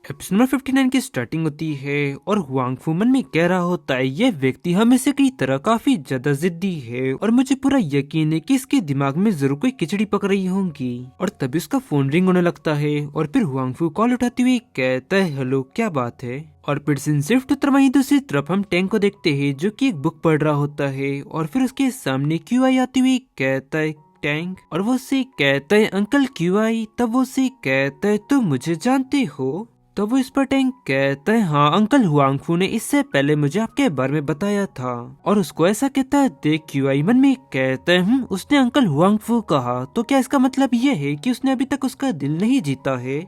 Episode number 59 की starting होती है और हुआंग फू मन में कह रहा होता है ये व्यक्ति हमेशा की तरह काफी ज्यादा जिद्दी है और मुझे पूरा यकीन है कि इसके दिमाग में जरूर कोई खिचड़ी पक रही होंगी। और तभी उसका फोन रिंग होने लगता है और फिर हुआंग फू कॉल उठाते हुए कहता है हेलो क्या बात है। और फिर सिर्फ उतर वहीं दूसरी तरफ हम टैंक को देखते हैं जो कि एक बुक पढ़ रहा होता है और फिर उसके सामने क्यू आई आती हुई कहता है टैंक और वो उससे कहता है अंकल क्यों आई। तब वो उससे कहता है तुम मुझे जानते हो। तो वो इस पर टैंक कहता है हाँ अंकल हुआंग फू ने इससे पहले मुझे आपके बारे में बताया था। और उसको ऐसा कहता है देख क्यों आई मन में कहता है उसने अंकल हुआंग फू कहा तो क्या इसका मतलब ये है कि उसने अभी तक उसका दिल नहीं जीता है।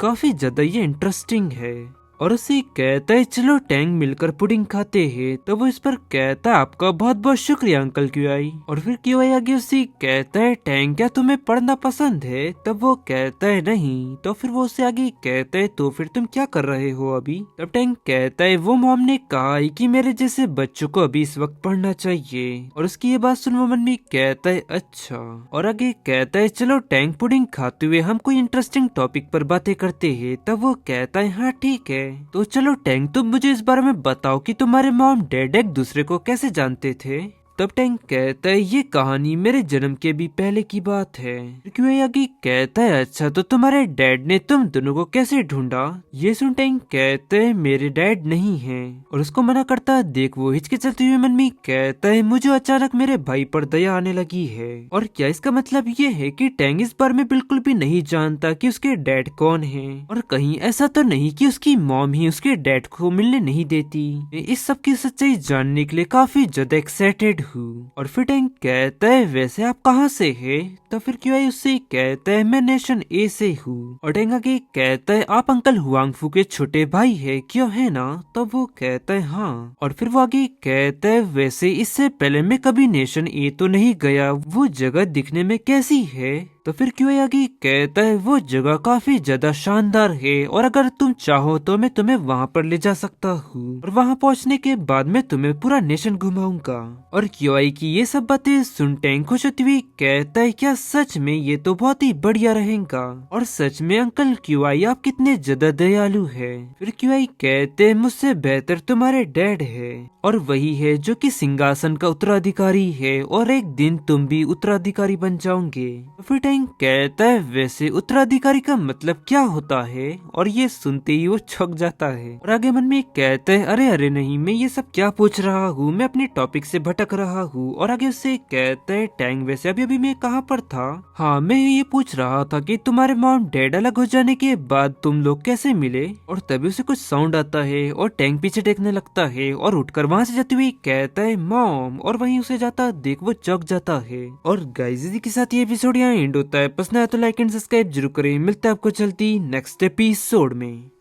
काफी ज्यादा ये इंटरेस्टिंग है। और उसे कहता है चलो टैंक मिलकर पुडिंग खाते हैं। तो वो इस पर कहता है आपका बहुत बहुत शुक्रिया अंकल क्यों आई। और फिर क्यों आई आगे उसे कहता है टैंक क्या तुम्हें पढ़ना पसंद है। तब वो कहता है नहीं। तो फिर वो उससे आगे कहता है तो फिर तुम क्या कर रहे हो अभी। तब टैंक कहता है वो मॉम ने कहा है कि मेरे जैसे बच्चों को अभी इस वक्त पढ़ना चाहिए। और उसकी ये बात सुन वो मन में कहता है अच्छा। और आगे कहता है चलो टैंक पुडिंग खाते हुए हम कोई इंटरेस्टिंग टॉपिक पर बातें करते हैं। तब वो कहता है हाँ ठीक है। तो चलो टैंक तुम मुझे इस बारे में बताओ कि तुम्हारे मॉम डैड एक दूसरे को कैसे जानते थे। तब टैंक कहता है ये कहानी मेरे जन्म के भी पहले की बात है। क्यों आगे कहता है अच्छा तो तुम्हारे डैड ने तुम दोनों को कैसे ढूंढा। ये सुन टैंक कहते है मेरे डैड नहीं है। और उसको मना करता है देख वो हिचकिचाते हुए मन में कहता है मुझे अचानक मेरे भाई पर दया आने लगी है। और क्या इसका मतलब ये है कि टैंक इस बारे में बिल्कुल भी नहीं जानता कि उसके डैड कौन है। और कहीं ऐसा तो नहीं कि उसकी मॉम ही उसके डैड को मिलने नहीं देती। इस सब की सच्चाई जानने के लिए काफी ज्यादा एक्साइटेड। और फिर टैंक कहता है वैसे आप कहाँ से है। तो फिर क्यों आई उससे कहता है मैं नेशन ए से हूँ। और टैंक आगे कहता है आप अंकल हुआंग फू के छोटे भाई है क्यों है ना। तो वो कहता है हाँ। और फिर वो आगे कहता है वैसे इससे पहले मैं कभी नेशन ए तो नहीं गया वो जगह दिखने में कैसी है। तो फिर क्यों आगे कहता है वो जगह काफी ज्यादा शानदार है और अगर तुम चाहो तो मैं तुम्हें वहाँ पर ले जा सकता हूँ और वहाँ पहुँचने के बाद मैं तुम्हें पूरा नेशन घुमाऊंगा। और क्यों आई की ये सब बातें सुन टैंक खुश होती हुई कहता है क्या सच में ये तो बहुत ही बढ़िया रहेगा। और सच में अंकल क्यों आई आप कितने ज्यादा दयालु है। फिर क्यों आई कहते मुझसे बेहतर तुम्हारे डैड है और वही है जो कि सिंहासन का उत्तराधिकारी है और एक दिन तुम भी उत्तराधिकारी बन जाओगे। फिर टैंक कहता है वैसे उत्तराधिकारी का मतलब क्या होता है। और ये सुनते ही वो छक जाता है और आगे मन में कहता है अरे अरे नहीं मैं ये सब क्या पूछ रहा हूँ मैं अपने टॉपिक से भटक रहा हूँ। और आगे उससे कहता है टैंक वैसे अभी अभी मैं कहाँ पर था। हाँ मैं ये पूछ रहा था कि तुम्हारे मॉम डैड अलग हो जाने के बाद तुम लोग कैसे मिले। और तभी उसे कुछ साउंड आता है और टैंक पीछे देखने लगता है और उठकर वहाँ से जाते हुए कहता है मॉम। और वहीं उसे जाता देख वो चौंक जाता है। और गाइस इसी के साथ ये एपिसोड यहाँ एंड होता है। पसंद आया तो लाइक एंड सब्सक्राइब जरूर करें। मिलता है आपको जल्दी नेक्स्ट एपिसोड में।